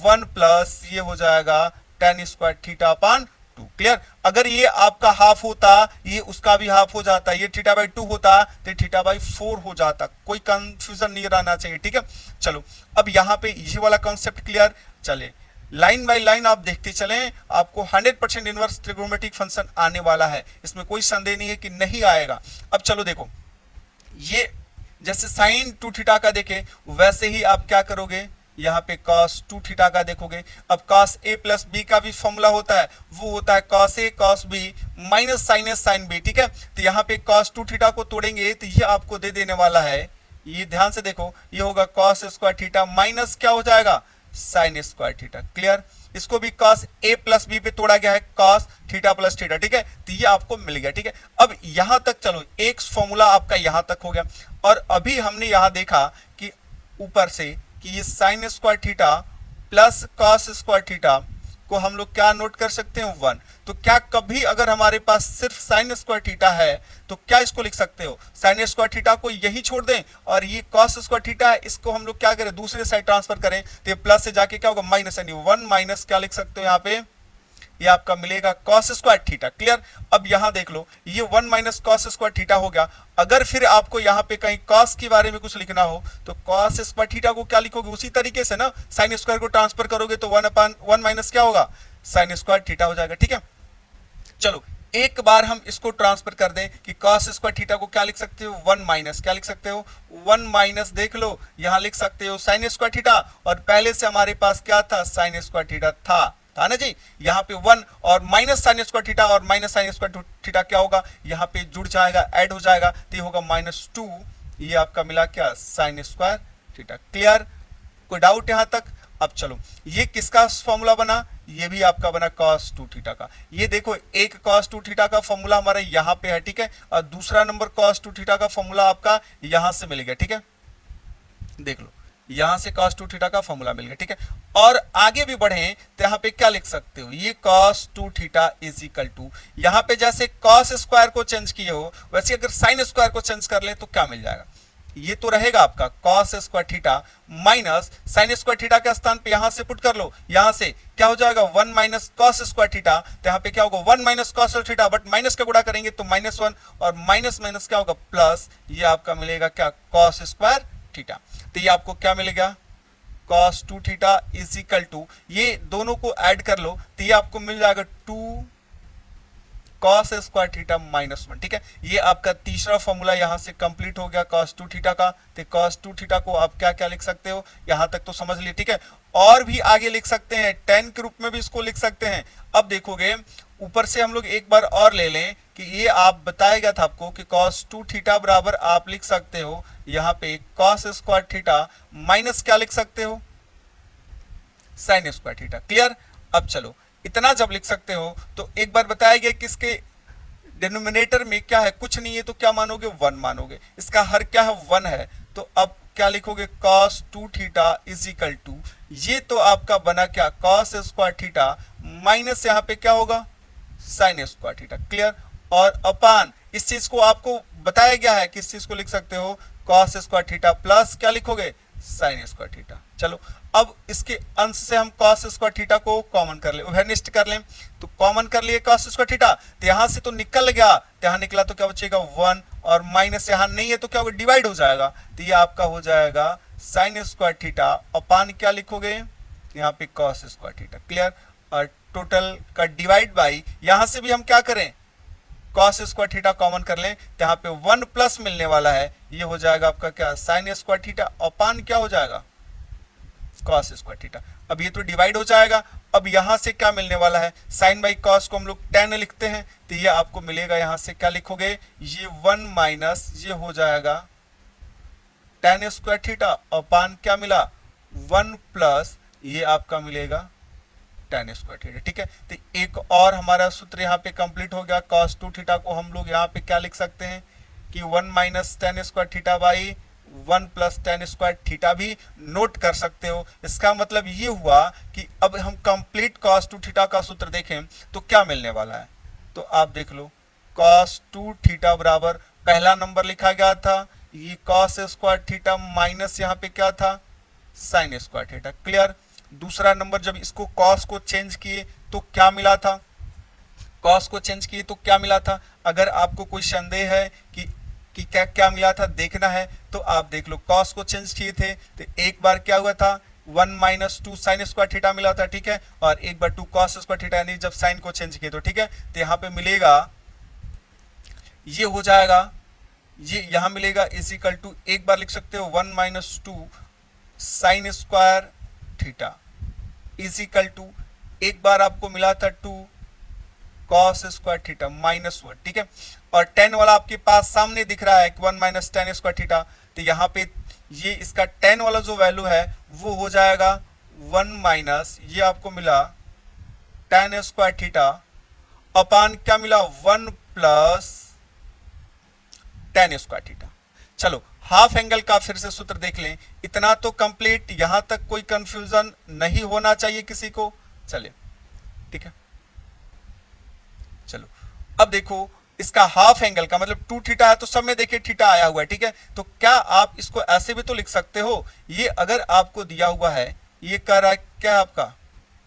1 प्लस ये हो जाएगा tan square theta upon 2। Clear, अगर ये आपका हाफ होता ये उसका भी हाफ हो जाता, ये थीटा बाई 2 होता तो थीटा बाई 4 हो जाता, कोई कंफ्यूजन नहीं रहना चाहिए। ठीक है, चलो अब यहाँ पे ये वाला कॉन्सेप्ट क्लियर। चले लाइन बाय लाइन आप देखते चलें, आपको 100% इनवर्स ट्रिग्नोमेट्रिक फंक्शन आने वाला है, इसमें कोई संदेह नहीं है कि नहीं आएगा। अब चलो देखो, ये जैसे साइन 2 थीटा का देखें वैसे ही आप क्या करोगे, यहाँ पे cos 2 थीटा का देखोगे। अब cos a प्लस बी का भी फॉर्मूला होता है, वो होता है cos a cos b minus sine a sine b। ठीक है, तो यहाँ पे cos 2 थीटा को तोड़ेंगे तो ये आपको दे देने वाला है, ये ध्यान से देखो, ये होगा cos स्क्वायर थीटा माइनस क्या हो जाएगा, साइन स्क्वायर थीटा। क्लियर, इसको भी cos a प्लस बी पे तोड़ा गया है, cos थीटा प्लस थीटा। ठीक है, तो ये आपको मिल गया। ठीक है, अब यहां तक चलो एक फॉर्मूला आपका यहां तक हो गया, और अभी हमने यहां देखा कि ऊपर से कि ये sine square theta plus cos square theta को हम लोग क्या नोट कर सकते हैं 1। तो क्या कभी अगर हमारे पास सिर्फ साइन स्क्वायर थीटा है तो क्या इसको लिख सकते हो, साइन स्क्वायर थीटा को यही छोड़ दें, और ये कॉस स्क्वायर थीटा है इसको हम लोग क्या करें दूसरे साइड ट्रांसफर करें, तो ये प्लस से जाके क्या होगा माइनस, यानी 1 माइनस क्या लिख सकते हो यहाँ पे, ये आपका मिलेगा कॉस स्क्वायर थीटा। क्लियर, अब यहां देख लो ये 1 माइनस कॉस स्क्वायर थीटा हो गया। अगर फिर आपको यहाँ पे कहीं कॉस के बारे में कुछ लिखना हो तो कॉस स्क्वायर थीटा को क्या लिखोगे, उसी तरीके से ना साइन स्क्वायर को ट्रांसफर करोगे तो 1 अपॉन 1 माइनस क्या होगा, साइन स्क्वायर थीटा हो जाएगा। ठीक है, चलो एक बार हम इसको ट्रांसफर कर दें कि cos स्क्वायर थीटा को क्या लिख सकते हो 1 माइनस क्या लिख सकते हो 1 माइनस, देख लो यहां लिख सकते हो साइन स्क्वायर थीटा, और पहले से हमारे पास क्या था साइन स्क्वायर थीटा था ना जी, यहाँ पे 1 और माइनस साइन स्क्वायर थीटा और माइनस साइन स्क्वायर थीटा क्या होगा, यहाँ पे जुड़ जाएगा ऐड हो जाएगा, तो ये होगा -2, ये आपका मिला क्या साइन स्क्वायर थीटा। क्लियर, कोई डाउट यहाँ तक। अब चलो ये किसका फॉर्मूला बना, ये भी आपका बना cos 2 थीटा का। ये देखो एक cos 2 थीटा का फॉर्मूला हमारा यहाँ पे है, ठीक है, और दूसरा नंबर cos 2 थीटा का फॉर्मूला आपका यहाँ से मिलेगा। ठीक है, देख लो यहां से cos 2 थीटा का फॉर्मूला मिल गया। ठीक है, और आगे भी बढ़े तो यहाँ पे क्या लिख सकते हो, ये cos 2 theta is equal to, यहाँ पे जैसे cos स्क्वायर को चेंज किए हो वैसे अगर साइन स्क्वायर को चेंज कर ले तो क्या मिल जाएगा, ये तो रहेगा आपका cos square theta minus sine square theta के स्थान पे यहां से पुट कर लो, यहां से क्या हो जाएगा 1 माइनस cos स्क्वायर थीटा, तो यहाँ पे क्या होगा 1 minus cos theta, but minus का गुणा करेंगे तो -1 और माइनस माइनस क्या होगा प्लस, ये आपका मिलेगा क्या cos स्क्वायर थीटा। तो ये आपको क्या मिलेगा, cos 2 theta is equal to, ये दोनों को ऐड कर लो तो ये आपको मिल जाएगा 2 cos स्क्वायर थीटा माइनस 1। ठीक है, ये आपका तीसरा फॉर्मूला यहां से कंप्लीट हो गया cos 2 थीटा का। तो cos 2 थीटा को आप क्या क्या लिख सकते हो, यहां तक तो समझ लिए। ठीक है, और भी आगे लिख सकते हैं, tan के रूप में भी इसको लिख सकते हैं। अब देखोगे ऊपर से हम लोग एक बार और ले लें कि ये आप बताया गया था आपको कि cos 2 थीटा बराबर आप लिख सकते हो यहाँ पे cos स्क्वायर थीटा माइनस क्या लिख सकते हो, sin स्क्वायर थीटा। क्लियर। अब चलो इतना जब लिख सकते हो तो एक बार बताया गया कि इसके डिनोमिनेटर में क्या है, कुछ नहीं है तो क्या मानोगे, 1 मानोगे। इसका हर क्या है, 1 है। तो अब क्या लिखोगे, cos 2 theta is equal to, ये तो आपका बना क्या, cos स्क्वायर थीटा माइनस यहाँ पे क्या होगा, sin स्क्वायर थीटा। क्लियर। और अपान इस चीज को आपको बताया गया है कि इस चीज को लिख सकते हो cos स्क्वायर थीटा प्लस क्या लिखोगे, sin स्क्वायर थीटा। चलो अब इसके अंश से हम cos स्क्वायर थीटा को कॉमन कर ले, उभयनिष्ठ कर लें। तो कॉमन कर लिए cos स्क्वायर थीटा, तो यहां से तो निकल गया, तो यहां निकला तो क्या बचेगा 1, और माइनस यहां नहीं है तो क्या होगा, डिवाइड हो जाएगा। तो ये आपका हो जाएगा sin स्क्वायर थीटा अपान क्या लिखोगे, यहाँ पे cos स्क्वायर थीटा। क्लियर। और टोटल का डिवाइड बाई, यहां से भी हम क्या करें, cos स्क्वायर थीटा कॉमन कर लें, तो यहाँ पे 1 प्लस मिलने वाला है, ये हो जाएगा आपका क्या, sin स्क्वायर थीटा अपान क्या हो जाएगा, cos स्क्वायर थीटा। अब ये तो डिवाइड हो जाएगा। अब यहां से क्या मिलने वाला है, sin बाई cos को हम लोग tan लिखते हैं, तो ये आपको मिलेगा, यहां से क्या लिखोगे, ये 1 माइनस ये हो जाएगा tan स्क्वायर थीटा अपान क्या मिला, 1 प्लस ये आपका मिलेगा tan स्क्वायर थीटा। ठीक है, तो एक और हमारा सूत्र यहाँ पे कंप्लीट हो गया। cos 2 थीटा को हम लोग यहाँ पे क्या लिख सकते हैं कि 1 minus tan square theta by 1 plus tan square theta भी नोट कर सकते हो। इसका मतलब ये हुआ कि अब हम कंप्लीट cos 2 थीटा का सूत्र देखें तो क्या मिलने वाला है, तो आप देख लो cos 2 थीटा बराबर पहला नंबर लिखा गया था ये cos स्क्वायर थीटा माइनस यहाँ पे क्या था, sin स्क्वायर थीटा। क्लियर। दूसरा नंबर जब इसको cos को चेंज किए तो क्या मिला था, cos को चेंज किए तो क्या मिला था। अगर आपको कोई संदेह है कि क्या क्या मिला था देखना है तो आप देख लो, cos को चेंज किए थे तो एक बार क्या हुआ था, 1 माइनस 2 sin स्क्वायर थीटा मिला था। ठीक है, और एक बार 2 cos स्क्वायर थीटा, यानी जब sin को चेंज किए तो। ठीक है, तो यहाँ पे मिलेगा, ये हो जाएगा, ये यहाँ मिलेगा इज इक्वल टू, एक बार लिख सकते हो 1 minus 2 sin square theta is equal to, एक बार आपको मिला था 2 cos स्क्वायर थीटा माइनस 1। ठीक है, और tan वाला आपके पास सामने दिख रहा है कि 1 माइनस tan स्क्वायर थीटा, तो यहाँ पे ये इसका tan वाला जो वैल्यू है वो हो जाएगा 1 माइनस ये आपको मिला tan स्क्वायर थीटा अपान क्या मिला, 1 प्लस tan स्क्वायर थीटा। चलो हाफ एंगल का फिर से सूत्र देख लें, इतना तो कंप्लीट, यहां तक कोई कंफ्यूजन नहीं होना चाहिए किसी को। चलिए ठीक है, चलो अब देखो इसका हाफ एंगल का मतलब 2 थीटा है तो सब में देखिए थीटा आया हुआ है। ठीक है, तो क्या आप इसको ऐसे भी तो लिख सकते हो, ये अगर आपको दिया हुआ है, ये कह रहा है क्या आपका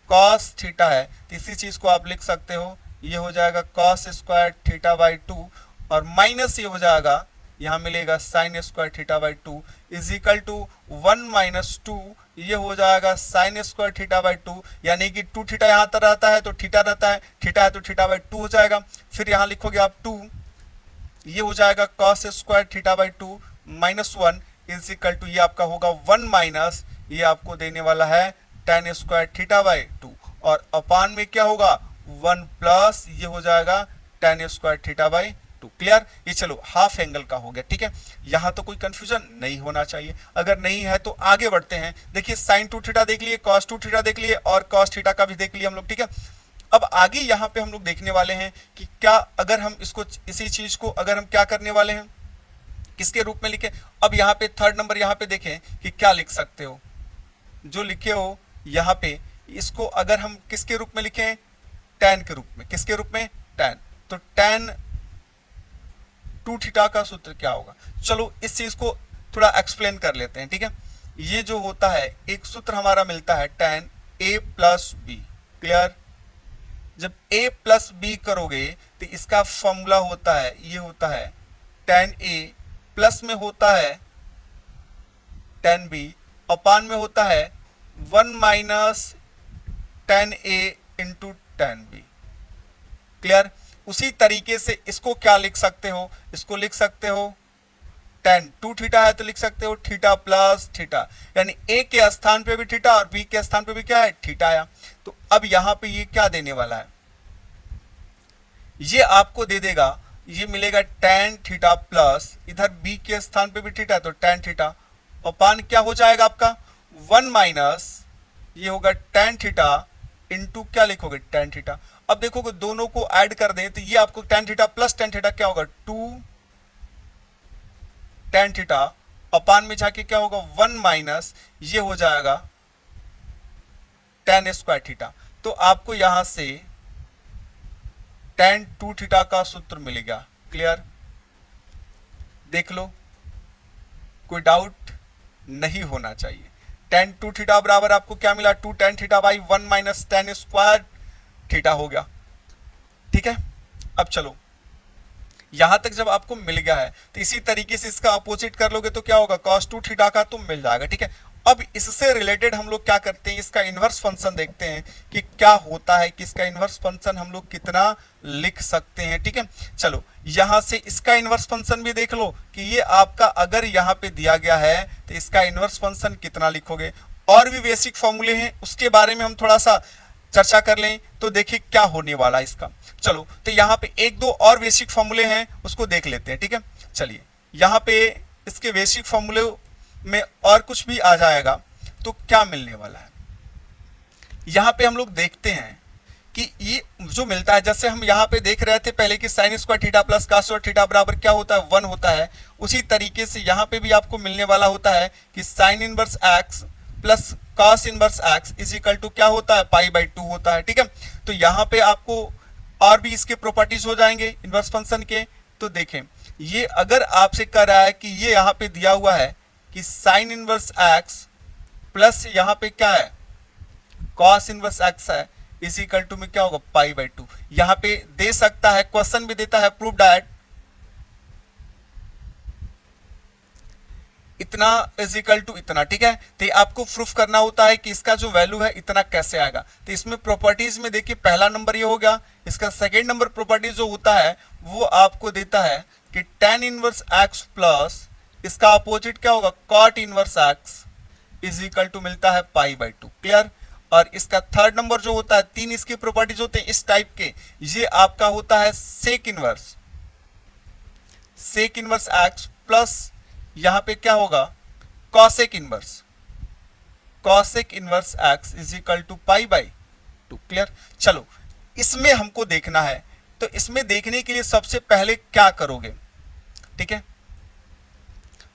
cos थीटा है, तो इसी चीज को आप लिख सकते हो, ये हो जाएगा cos स्क्वायर थीटा बाई 2, और माइनस ये हो जाएगा, यहां मिलेगा sin square theta by 2 is equal to 1 minus 2, ये हो जाएगा sin स्क्वायर थीटा बाई 2, यानी कि 2 थीटा यहाँ पर रहता है तो थीटा रहता है, थीटा है तो थीटा बाई 2 हो जाएगा। फिर यहाँ लिखोगे आप 2, ये हो जाएगा cos square theta by 2 minus 1 is equal to, ये आपका होगा 1 माइनस ये आपको देने वाला है tan स्क्वायर थीटा बाई 2, और अपान में क्या होगा 1 प्लस ये हो जाएगा tan square theta by 2। Clear. ये चलो हाफ एंगल का हो गया। ठीक है, यहां तो कोई कंफ्यूजन नहीं होना चाहिए। अगर नहीं है तो आगे बढ़ते हैं। देखिए sin 2 थीटा देख लिए, cos 2 थीटा देख लिए, और cos थीटा का भी देख लिया हम लोग। ठीक है, अब आगे यहाँ पे हम लोग देखने वाले हैं कि क्या अगर हम इसको, इसी चीज को अगर हम क्या करने वाले हैं, किसके रूप में लिखे। अब यहाँ पे थर्ड नंबर यहाँ पे देखें कि क्या लिख सकते हो, जो लिखे हो यहाँ पे, इसको अगर हम किसके रूप में लिखें, tan के रूप में। किसके रूप में, tan। तो tan 2 थीटा का सूत्र क्या होगा, चलो इस चीज को थोड़ा एक्सप्लेन कर लेते हैं। ठीक है, ये जो होता है एक सूत्र हमारा मिलता है tan a plus B. Clear. जब a प्लस बी करोगे तो इसका फॉर्मूला होता है, ये होता है tan a प्लस में होता है टेन बी अपान में होता है 1 माइनस टेन ए इंटू टेन बी। क्लियर। उसी तरीके से इसको क्या लिख सकते हो, इसको लिख सकते हो टेन, टू थीटा है तो लिख सकते हो थीटा प्लस थीटा, यानी ए के स्थान पे भी थीटा और बी के स्थान पे भी क्या है, थीटा आया। तो अब यहां पे ये क्या देने वाला है, ये आपको दे देगा, ये मिलेगा टेन थीटा प्लस इधर बी के स्थान पे भी थीटा तो टेन थीटा अपान क्या हो जाएगा आपका 1 माइनस ये होगा टेन थीटा इंटू क्या लिखोगे टेन थीटा। अब देखोगे दोनों को ऐड कर दें तो ये आपको tan theta plus tan theta क्या होगा 2 टेन थीटा अपान में जाके क्या होगा 1 माइनस ये हो जाएगा टेन स्क्वायर थीटा। तो आपको यहां से टेन टू थीटा का सूत्र मिलेगा। क्लियर, देख लो, कोई डाउट नहीं होना चाहिए। टेन टू थीटा बराबर आपको क्या मिला, two tan theta by 1 minus tan square theta हो गया। ठीक है, अब चलो यहां तक जब आपको मिल गया है तो इसी तरीके से इसका अपोजिट कर लोगे तो क्या होगा, cos 2 थीटा का तो मिल जाएगा। ठीक है, अब इससे रिलेटेड हम लोग क्या करते हैं, इसका इनवर्स फंक्शन देखते हैं कि क्या होता है, कि इसका इनवर्स फंक्शन हम लोग कितना लिख सकते हैं। ठीक है, चलो यहां से इसका इनवर्स फंक्शन भी देख लो कि ये आपका अगर यहाँ पे दिया गया है तो इसका इनवर्स फंक्शन कितना लिखोगे। और भी बेसिक फॉर्मूले हैं उसके बारे में हम थोड़ा सा चर्चा कर लें तो देखिए क्या होने वाला है इसका। चलो तो यहाँ पे एक दो और बेसिक फॉर्मूले हैं उसको देख लेते हैं। ठीक है, चलिए यहाँ पे इसके बेसिक फॉर्मूले में और कुछ भी आ जाएगा तो क्या मिलने वाला है, यहाँ पे हम लोग देखते हैं कि ये जो मिलता है, जैसे हम यहाँ पे देख रहे थे पहले कि sine square theta plus cos square theta बराबर क्या होता है 1 होता है, उसी तरीके से यहाँ पे भी आपको मिलने वाला होता है कि sine inverse x plus cos inverse x is equal to क्या होता है पाई बाई 2 होता है। ठीक है, तो यहाँ पे आपको और भी इसके प्रॉपर्टीज हो जाएंगे इनवर्स फंक्शन के। तो देखें ये अगर आपसे कह रहा है कि ये यहाँ पे दिया हुआ है कि साइन इनवर्स एक्स प्लस यहाँ पे क्या है कॉस इनवर्स एक्स है इज इक्वल टू में क्या होगा पाई बाई 2, यहाँ पे दे सकता है, क्वेश्चन भी देता है प्रूव दैट इतना इज इक्वल टू इतना। ठीक है, तो आपको प्रूफ करना होता है कि इसका जो वैल्यू है इतना कैसे आएगा। तो इसमें प्रॉपर्टीज में देखिए पहला नंबर ये हो गया, इसका सेकेंड नंबर प्रॉपर्टीज जो होता है वो आपको देता है कि टेन इनवर्स एक्स प्लस इसका अपोजिट क्या होगा cot inverse x is equal to मिलता है पाई बाई 2। क्लियर, और इसका थर्ड नंबर जो होता है, तीन इसकी प्रॉपर्टीज होते हैं इस टाइप के, ये आपका होता है सेक इनवर्स एक्स प्लस यहां पे क्या होगा cosec inverse x is equal to pi by 2। Clear, चलो इसमें हमको देखना है, तो इसमें देखने के लिए सबसे पहले क्या करोगे। ठीक है,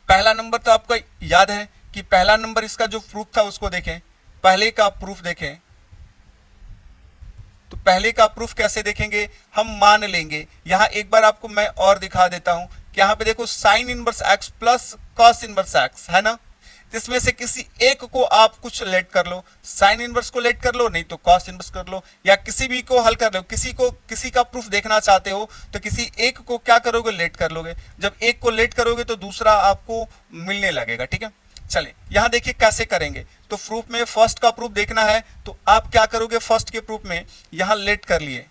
पहला नंबर तो आपको याद है कि पहला नंबर इसका जो प्रूफ था उसको देखें, पहले का प्रूफ देखें। तो पहले का प्रूफ कैसे देखेंगे, हम मान लेंगे, यहां एक बार आपको मैं और दिखा देता हूं कि यहां पे देखो sign inverse x plus cos inverse x है ना, इसमें से किसी एक को आप कुछ लेट कर लो, साइन इनवर्स को लेट कर लो, नहीं तो कॉस इनवर्स कर लो, या किसी भी को हल कर लो। किसी का प्रूफ देखना चाहते हो तो किसी एक को क्या करोगे लेट कर लोगे, जब एक को लेट करोगे तो दूसरा आपको मिलने लगेगा। ठीक है, चलिए यहां देखिए कैसे करेंगे। तो प्रूफ में फर्स्ट का प्रूफ देखना है तो आप क्या करोगे, फर्स्ट के प्रूफ में यहां लेट कर लिए,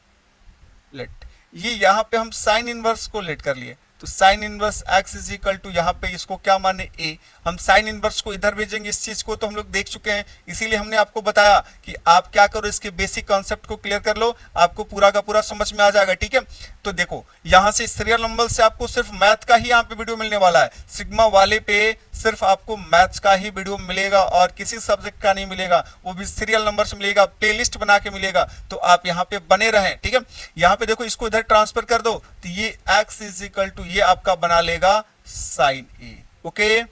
लेट ये यहां पे हम साइन इनवर्स को लेट कर लिए, तो sine inverse x is equal to यहाँ पे इसको क्या माने ए, हम साइन इनवर्स को इधर भेजेंगे, इस चीज को तो हम लोग देख चुके हैं, इसीलिए हमने आपको बताया कि आप क्या करो इसके बेसिक कॉन्सेप्ट को क्लियर कर लो, आपको पूरा का पूरा समझ में आ जाएगा। ठीक है, तो देखो यहाँ से सीरियल नंबर से आपको सिर्फ मैथ का ही यहाँ पे वीडियो मिलने वाला है, सिग्मा वाले पे सिर्फ आपको मैथ्स का ही वीडियो मिलेगा और किसी सब्जेक्ट का नहीं मिलेगा, वो भी सीरियल नंबर से मिलेगा, प्लेलिस्ट बना के मिलेगा, तो आप यहाँ पे बने रहें। ठीक है, यहाँ पे देखो इसको इधर ट्रांसफर कर दो तो ये x इज इक्वल टू ये आपका बना लेगा साइन ए। ओके,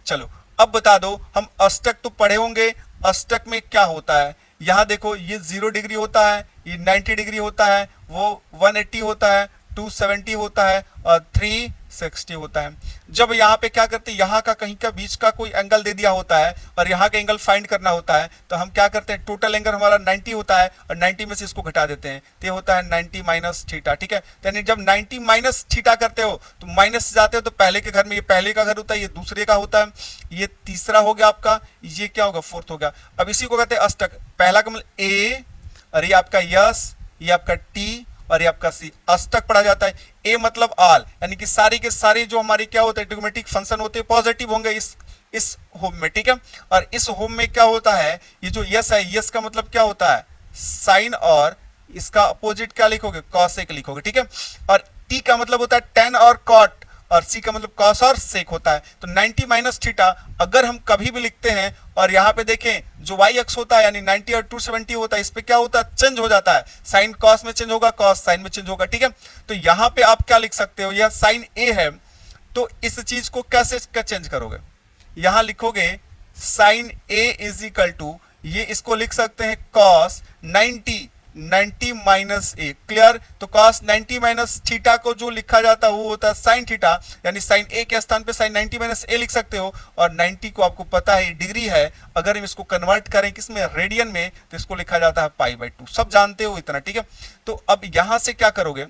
चलो अब बता दो, हम अष्टक तो पढ़े होंगे, अष्टक में क्या होता है, यहाँ देखो ये 0 डिग्री होता है, ये 90 डिग्री होता है, वो 180 होता है, 270 होता है और 3 60 होता है। जब यहाँ पे क्या करते हैं, यहाँ का कहीं का बीच का कोई एंगल दे दिया होता है और यहाँ का एंगल फाइंड करना होता है, तो हम क्या करते हैं, टोटल एंगल हमारा 90 होता है और 90 में से इसको घटा देते हैं, तो ये होता है 90 माइनस थीटा। ठीक है, यानी जब 90 माइनस थीटा करते हो तो माइनस जाते हो तो पहले के घर में, ये पहले का घर होता है, ये दूसरे का होता है, ये तीसरा हो गया आपका, ये क्या होगा, फोर्थ हो गया। अब इसी को कहते हैं अष्टक। पहला का मतलब ए, और ये आपका यस, ये आपका टी, और ये आपका सी, अष्टक पढ़ा जाता है। ए मतलब ऑल, यानी कि सारी के सारे जो हमारे क्या होते हैं, ट्रिग्नोमेट्रिक फंक्शन होते हैं, पॉजिटिव होंगे इस होम में। ठीक है, और इस होम में क्या होता है, ये जो यस है, यस का मतलब क्या होता है, साइन, और इसका अपोजिट क्या लिखोगे, कॉसेक लिखोगे। ठीक है, और टी का मतलब होता है टेन और कॉट, और सी का मतलब कॉस और सेक होता है। तो 90 माइनस थीटा अगर हम कभी भी लिखते हैं और यहाँ पे देखें जो वाई एक्स होता है यानी 90 और 270 होता है, इस पे क्या होता है, चेंज हो जाता है, साइन कॉस में चेंज होगा, कॉस साइन में चेंज होगा। ठीक है, तो यहाँ पे आप क्या लिख सकते हो, यह साइन ए है, तो इस चीज को कैसे चेंज करोगे, यहां लिखोगे sine A is equal to, ये इसको लिख सकते हैं कॉस 90 माइनस ए। क्लियर, तो कॉस 90 माइनस थीटा को जो लिखा जाता है वो होता है साइन थीटा, यानी साइन ए के स्थान पे साइन 90 माइनस ए लिख सकते हो। और 90 को आपको पता है डिग्री है, अगर हम इसको कन्वर्ट करें किसमें, रेडियन में, तो इसको लिखा जाता है पाई बाई 2। सब जानते हो इतना। ठीक है, तो अब यहां से क्या करोगे,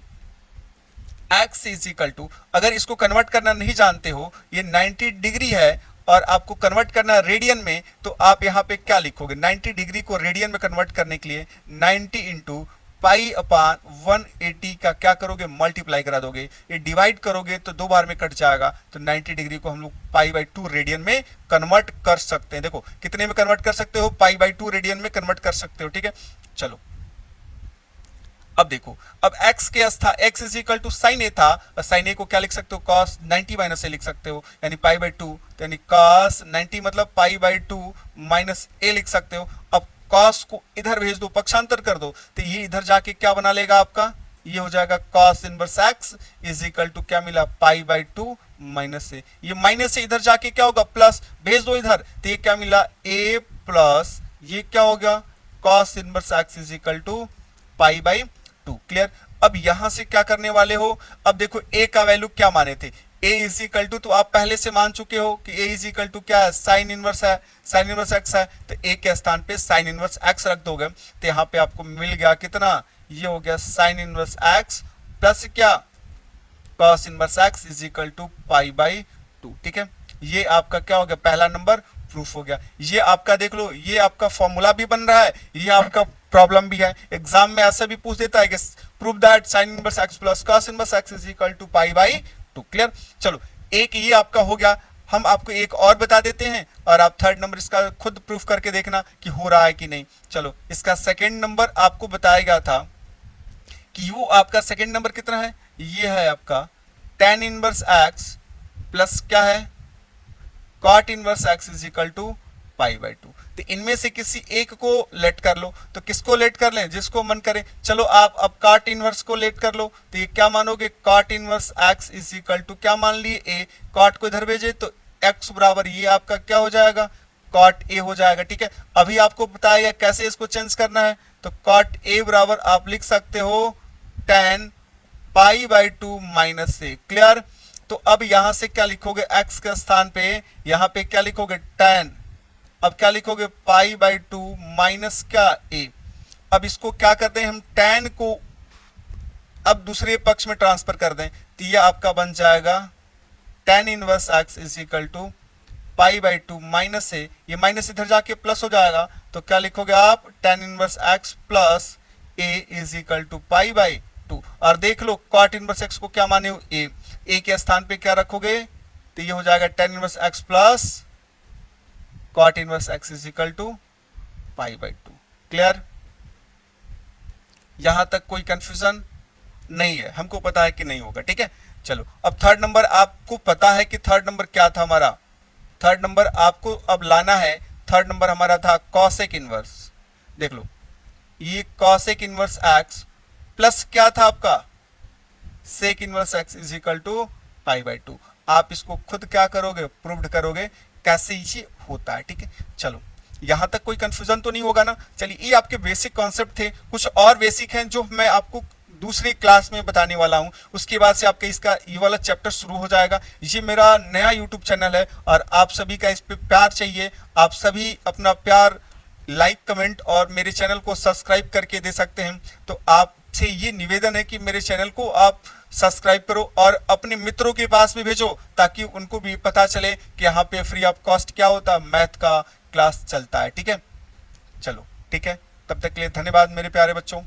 x इज इक्वल टू, अगर इसको कन्वर्ट करना नहीं जानते हो, ये 90 डिग्री है और आपको कन्वर्ट करना है रेडियन में, तो आप यहाँ पे क्या लिखोगे, 90 डिग्री को रेडियन में कन्वर्ट करने के लिए 90 इंटू पाई अपान 180 का क्या करोगे, मल्टीप्लाई करा दोगे, ये डिवाइड करोगे तो दो बार में कट जाएगा, तो 90 डिग्री को हम लोग पाई बाई 2 रेडियन में कन्वर्ट कर सकते हैं। देखो कितने में कन्वर्ट कर सकते हो, पाई बाई 2 रेडियन में कन्वर्ट कर सकते हो। ठीक है, चलो अब देखो, अब x के था, x is equal to sine A था, और साइन ए को क्या लिख सकते हो, cos 90 माइनस ए लिख सकते हो, यानी पाई बाई 2, यानी cos 90 मतलब पाई बाई 2 माइनस ए लिख सकते हो। अब cos को इधर भेज दो, पक्षांतर कर दो, तो ये इधर जाके क्या बना लेगा आपका, ये हो जाएगा cos inverse x is equal to क्या मिला, पाई बाई 2 माइनस ए। ये माइनस से इधर जाके क्या होगा, प्लस, भेज दो इधर, तो ये क्या मिला, a प्लस ये क्या हो गया, cos inverse x is equal to pi by 2। Clear, अब यहां से क्या करने वाले हो, अब देखो a का वैल्यू क्या माने थे, a इज इक्वल टू, तो आप पहले से मान चुके हो कि a इज इक्वल टू क्या है, साइन इनवर्स है, साइन इनवर्स x है, तो a के स्थान पे साइन इनवर्स x रख दोगे, तो यहाँ पे आपको मिल गया कितना, ये हो गया साइन इनवर्स x प्लस क्या, cos inverse x is equal to pi by 2। ठीक है, ये आपका क्या हो गया, पहला नंबर प्रूफ हो गया। ये आपका देख लो, ये आपका फॉर्मूला भी बन रहा है, ये आपका प्रॉब्लम भी है, एग्जाम में ऐसा भी पूछ देता है कि prove that sine inverse x plus cos inverse x is equal to pi by 2। Clear, चलो एक ये आपका हो गया, हम आपको एक और बता देते हैं और आप थर्ड नंबर इसका खुद प्रूफ करके देखना कि हो रहा है कि नहीं। चलो इसका सेकेंड नंबर आपको बताया गया था कि वो आपका सेकेंड नंबर कितना है, ये है आपका tan इनवर्स x प्लस क्या है, cot inverse x is equal to pi by 2। तो इनमें से किसी एक को लेट कर लो, तो किसको लेट कर लें, जिसको मन करे। चलो आप अब cot इनवर्स को लेट कर लो, तो ये क्या मानोगे, cot inverse x is equal to क्या मान लिए, a, cot को इधर भेजे तो x बराबर ये आपका क्या हो जाएगा, cot a हो जाएगा। ठीक है, अभी आपको बताया कैसे इसको चेंज करना है, तो cot a बराबर आप लिख सकते हो tan pi by 2 minus a। Clear, तो अब यहां से क्या लिखोगे, x के स्थान पे यहां पे क्या लिखोगे, tan, अब क्या लिखोगे, पाई बाई 2 माइनस क्या a। अब इसको क्या करते हैं हम, tan को अब दूसरे पक्ष में ट्रांसफर कर दें, तो यह आपका बन जाएगा tan inverse x is equal to pi by 2 minus a, ये माइनस इधर जाके प्लस हो जाएगा, तो क्या लिखोगे आप, tan inverse x plus a is equal to pi by 2। और देख लो cot इनवर्स x को क्या माने हो, a के स्थान पे क्या रखोगे, तो ये हो जाएगा tan inverse x plus cot inverse x is equal to pi by 2। Clear, यहां तक कोई कंफ्यूजन नहीं है, हमको पता है कि नहीं होगा। ठीक है, चलो अब थर्ड नंबर आपको पता है कि थर्ड नंबर क्या था हमारा, थर्ड नंबर आपको अब लाना है, थर्ड नंबर हमारा था कॉसेक इनवर्स। देख लो ये कॉसेक इनवर्स x प्लस क्या था आपका, sec inverse x is equal to pi by 2। आप इसको खुद क्या करोगे, प्रूव्ड करोगे कैसे ये होता है। ठीक है, चलो यहां तक कोई कंफ्यूजन तो नहीं होगा ना। चलिए ये आपके बेसिक कॉन्सेप्ट थे, कुछ और बेसिक हैं जो मैं आपको दूसरी क्लास में बताने वाला हूं। उसके बाद से आपका इसका ये वाला चैप्टर शुरू हो जाएगा। ये मेरा नया यूट्यूब चैनल है और आप सभी का इस पे प्यार चाहिए। आप सभी अपना प्यार लाइक कमेंट और मेरे चैनल को सब्सक्राइब करके दे सकते हैं। तो आपसे ये निवेदन है कि मेरे चैनल को आप सब्सक्राइब करो और अपने मित्रों के पास भी भेजो, ताकि उनको भी पता चले कि यहाँ पे फ्री ऑफ कॉस्ट क्या होता है, मैथ का क्लास चलता है। ठीक है, चलो ठीक है, तब तक के लिए धन्यवाद मेरे प्यारे बच्चों।